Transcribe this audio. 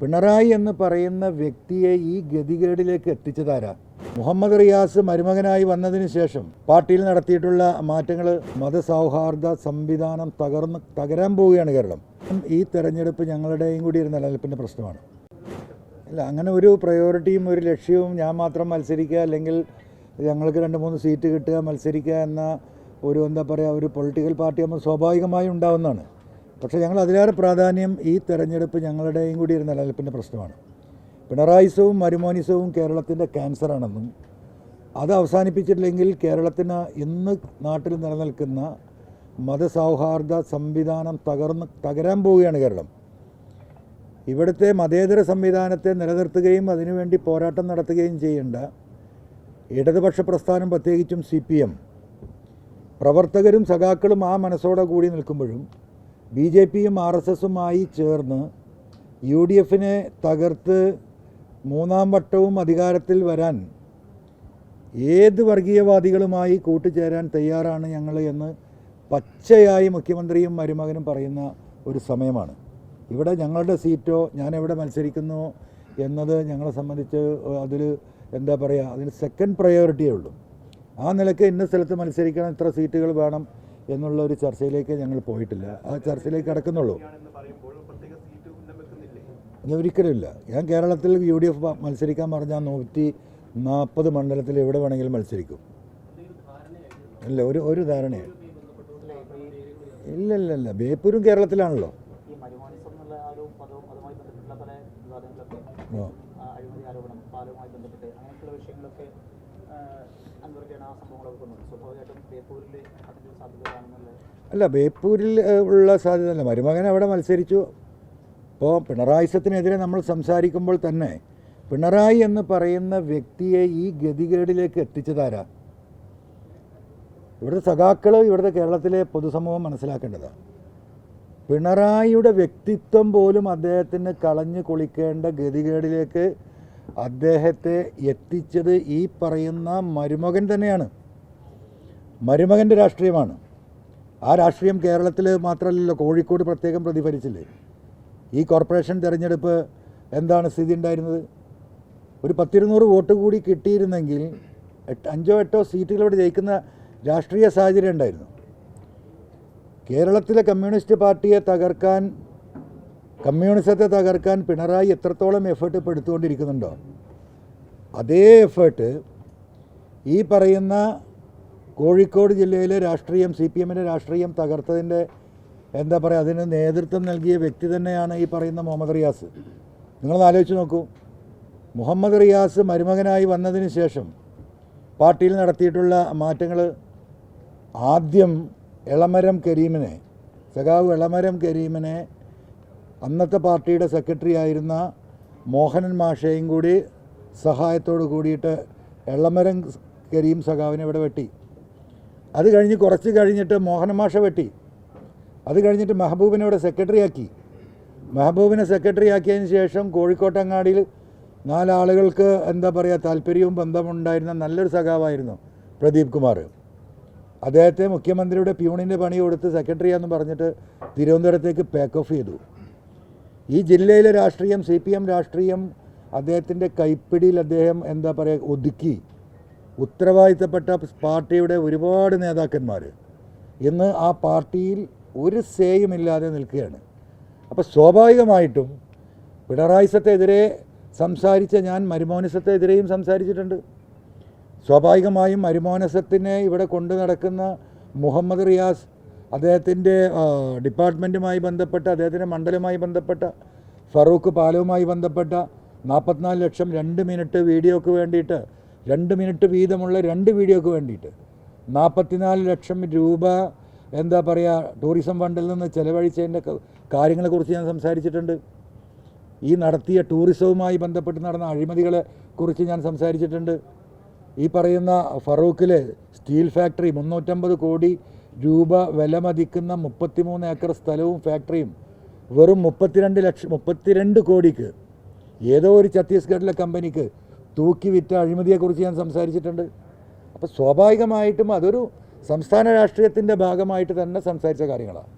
പിണറായി എന്ന് പറയുന്ന വ്യക്തിയെ ഈ ഗതികേടിലേക്ക് എത്തിച്ചതാരാ? മുഹമ്മദ് റിയാസ് മരുമകനായി വന്നതിന് ശേഷം പാർട്ടിയിൽ നടത്തിയിട്ടുള്ള മാറ്റങ്ങൾ മതസൗഹാർദ്ദ സംവിധാനം തകരാൻ പോവുകയാണ് കേരളം. ഈ തെരഞ്ഞെടുപ്പ് ഞങ്ങളുടെയും കൂടി ഒരു നിലനിൽപ്പിൻ്റെ പ്രശ്നമാണ്. അല്ല, അങ്ങനെ ഒരു പ്രയോറിറ്റിയും ഒരു ലക്ഷ്യവും ഞാൻ മാത്രം മത്സരിക്കുക, അല്ലെങ്കിൽ ഞങ്ങൾക്ക് 2-3 സീറ്റ് കിട്ടുക, മത്സരിക്കുക എന്ന ഒരു ഒരു പൊളിറ്റിക്കൽ പാർട്ടി ആകുമ്പോൾ സ്വാഭാവികമായും ഉണ്ടാവുന്നതാണ്. പക്ഷേ ഞങ്ങൾ അതിലേറെ പ്രാധാന്യം ഈ തെരഞ്ഞെടുപ്പ് ഞങ്ങളുടെയും കൂടി ഒരു നിലനിൽപ്പിൻ്റെ പ്രശ്നമാണ്. പിണറായിസവും മരുമോനിസവും കേരളത്തിൻ്റെ ക്യാൻസറാണെന്നും അത് അവസാനിപ്പിച്ചിട്ടില്ലെങ്കിൽ കേരളത്തിന് ഇന്ന് നാട്ടിൽ നിലനിൽക്കുന്ന മതസൗഹാർദ്ദ സംവിധാനം തകരാൻ പോവുകയാണ് കേരളം. ഇവിടുത്തെ മതേതര സംവിധാനത്തെ നിലനിർത്തുകയും അതിനുവേണ്ടി പോരാട്ടം നടത്തുകയും ചെയ്യേണ്ട ഇടതുപക്ഷ പ്രസ്ഥാനം, പ്രത്യേകിച്ചും CPM പ്രവർത്തകരും സഖാക്കളും ആ മനസ്സോടെ കൂടി നിൽക്കുമ്പോഴും BJPയും RSSുമായി ചേർന്ന് UDFനെ തകർത്ത് 3ാം വട്ടവും അധികാരത്തിൽ വരാൻ ഏത് വർഗീയവാദികളുമായി കൂട്ടുചേരാൻ തയ്യാറാണ് ഞങ്ങൾ എന്ന് പച്ചയായി മുഖ്യമന്ത്രിയും മരുമകനും പറയുന്ന ഒരു സമയമാണ്. ഇവിടെ ഞങ്ങളുടെ സീറ്റോ ഞാൻ എവിടെ മത്സരിക്കുന്നു എന്നത് ഞങ്ങളെ സംബന്ധിച്ച് അതിൽ അതിന് സെക്കൻഡ് പ്രയോറിറ്റിയേ ഉള്ളൂ. ആ നിലയ്ക്ക് ഇന്ന സ്ഥലത്ത് മത്സരിക്കണം, ഇത്ര സീറ്റുകൾ വേണം എന്നുള്ള ഒരു ചർച്ചയിലേക്ക് ഞങ്ങൾ പോയിട്ടില്ല. ആ ചർച്ചയിലേക്ക് കടക്കുന്നുള്ളൂ. ഒരിക്കലുമില്ല. ഞാൻ കേരളത്തിൽ UDF മത്സരിക്കാൻ പറഞ്ഞാൽ 140 മണ്ഡലത്തിൽ എവിടെ വേണമെങ്കിലും മത്സരിക്കും. ഇല്ല, ഒരു ധാരണയാണ്. ഇല്ല, ബേപ്പൂരും കേരളത്തിലാണല്ലോ. അല്ല, ബേപ്പൂരിൽ ഉള്ള സാധ്യത അല്ല. മരുമകൻ അവിടെ മത്സരിച്ചു. അപ്പോൾ പിണറായിസത്തിനെതിരെ നമ്മൾ സംസാരിക്കുമ്പോൾ തന്നെ പിണറായി എന്ന് പറയുന്ന വ്യക്തിയെ ഈ ഗതികേടിലേക്ക് എത്തിച്ചതാരാ? ഇവിടുത്തെ സഖാക്കൾ, ഇവിടുത്തെ കേരളത്തിലെ പൊതുസമൂഹം മനസ്സിലാക്കേണ്ടതാണ്. പിണറായിയുടെ വ്യക്തിത്വം പോലും അദ്ദേഹത്തിന് കളഞ്ഞു കുളിക്കേണ്ട ഗതികേടിലേക്ക് അദ്ദേഹത്തെ എത്തിച്ചത് ഈ പറയുന്ന മരുമകൻ തന്നെയാണ്. മരുമകൻ്റെ രാഷ്ട്രീയമാണ്. ആ രാഷ്ട്രീയം കേരളത്തിൽ മാത്രമല്ലല്ലോ, കോഴിക്കോട് പ്രത്യേകം പ്രതിഫലിച്ചില്ലേ? ഈ കോർപ്പറേഷൻ തിരഞ്ഞെടുപ്പ് എന്താണ് സ്ഥിതി ഉണ്ടായിരുന്നത്? ഒരു 10-200 വോട്ട് കൂടി കിട്ടിയിരുന്നെങ്കിൽ 5-8 സീറ്റുകളോട് ജയിക്കുന്ന രാഷ്ട്രീയ സാഹചര്യം ഉണ്ടായിരുന്നു. കേരളത്തിലെ കമ്മ്യൂണിസ്റ്റ് പാർട്ടിയെ തകർക്കാൻ, കമ്മ്യൂണിസത്തെ തകർക്കാൻ പിണറായി എത്രത്തോളം എഫേർട്ട് ഇപ്പോൾ എടുത്തുകൊണ്ടിരിക്കുന്നുണ്ടോ, അതേ എഫേർട്ട് ഈ പറയുന്ന കോഴിക്കോട് ജില്ലയിലെ രാഷ്ട്രീയം, CPMൻ്റെ രാഷ്ട്രീയം തകർത്തതിൻ്റെ അതിന് നേതൃത്വം നൽകിയ വ്യക്തി തന്നെയാണ് ഈ പറയുന്ന മുഹമ്മദ് റിയാസ്. നിങ്ങളൊന്ന് ആലോചിച്ച് നോക്കൂ. മുഹമ്മദ് റിയാസ് മരുമകനായി വന്നതിന് ശേഷം പാർട്ടിയിൽ നടത്തിയിട്ടുള്ള മാറ്റങ്ങൾ, ആദ്യം സഖാവ് എളമരം കരീമിനെ അന്നത്തെ പാർട്ടിയുടെ സെക്രട്ടറി ആയിരുന്ന മോഹനൻ മാഷയും കൂടി സഹായത്തോട് കൂടിയിട്ട് എളമരം കരീം സഖാവിനെ ഇവിടെ വെട്ടി. അത് കഴിഞ്ഞ് കുറച്ച് കഴിഞ്ഞിട്ട് മോഹനൻ മാഷ വെട്ടി. അത് കഴിഞ്ഞിട്ട് മെഹബൂബിനെ ഇവിടെ സെക്രട്ടറി ആക്കി. മെഹബൂബിനെ സെക്രട്ടറി ആക്കിയതിന് ശേഷം കോഴിക്കോട്ടങ്ങാടിയിൽ 4 ആളുകൾക്ക് താല്പര്യവും ബന്ധമുണ്ടായിരുന്ന നല്ലൊരു സഖാവായിരുന്നു പ്രദീപ് കുമാർ. അദ്ദേഹത്തെ മുഖ്യമന്ത്രിയുടെ പ്യൂണിൻ്റെ പണി കൊടുത്ത് സെക്രട്ടറിയാന്ന് പറഞ്ഞിട്ട് തിരുവനന്തപുരത്തേക്ക് പാക്ക് ഓഫ് ചെയ്തു. ഈ ജില്ലയിലെ രാഷ്ട്രീയം, CPM രാഷ്ട്രീയം അദ്ദേഹത്തിൻ്റെ കൈപ്പിടിയിൽ അദ്ദേഹം ഒതുക്കി. ഉത്തരവാദിത്തപ്പെട്ട പാർട്ടിയുടെ ഒരുപാട് നേതാക്കന്മാർ ഇന്ന് ആ പാർട്ടിയിൽ ഒരു സേയുമില്ലാതെ നിൽക്കുകയാണ്. അപ്പോൾ സ്വാഭാവികമായിട്ടും പിണറായിസത്തെതിരെ സംസാരിച്ച ഞാൻ മരുമോനിസത്തെതിരെയും സംസാരിച്ചിട്ടുണ്ട്. സ്വാഭാവികമായും മരുമോനിസത്തിനെ ഇവിടെ കൊണ്ടു നടക്കുന്ന മുഹമ്മദ് റിയാസ്, അദ്ദേഹത്തിൻ്റെ ഡിപ്പാർട്ട്മെൻറ്റുമായി ബന്ധപ്പെട്ട, അദ്ദേഹത്തിൻ്റെ മണ്ഡലവുമായി ബന്ധപ്പെട്ട, ഫറൂഖ് പാലവുമായി ബന്ധപ്പെട്ട 44 ലക്ഷം 2 മിനിറ്റ് വീഡിയോക്ക് വേണ്ടിയിട്ട്, 2 മിനിറ്റ് വീതമുള്ള 2 വീഡിയോക്ക് വേണ്ടിയിട്ട് 44 ലക്ഷം രൂപ ടൂറിസം ഫണ്ടിൽ നിന്ന് ചെലവഴിച്ചതിൻ്റെ കാര്യങ്ങളെക്കുറിച്ച് ഞാൻ സംസാരിച്ചിട്ടുണ്ട്. ഈ നടത്തിയ ടൂറിസവുമായി ബന്ധപ്പെട്ട് നടന്ന അഴിമതികളെ കുറിച്ച് ഞാൻ സംസാരിച്ചിട്ടുണ്ട്. ഈ പറയുന്ന ഫറൂഖിലെ സ്റ്റീൽ ഫാക്ടറി 350 കോടി രൂപ വില മതിക്കുന്ന 33 ഏക്കർ സ്ഥലവും ഫാക്ടറിയും വെറും 32 കോടിക്ക് ഏതോ ഒരു ഛത്തീസ്ഗഡിലെ കമ്പനിക്ക് തൂക്കി വിറ്റ അഴിമതിയെക്കുറിച്ച് ഞാൻ സംസാരിച്ചിട്ടുണ്ട്. അപ്പോൾ സ്വാഭാവികമായിട്ടും അതൊരു സംസ്ഥാന രാഷ്ട്രീയത്തിൻ്റെ ഭാഗമായിട്ട് തന്നെ സംസാരിച്ച കാര്യങ്ങളാണ്.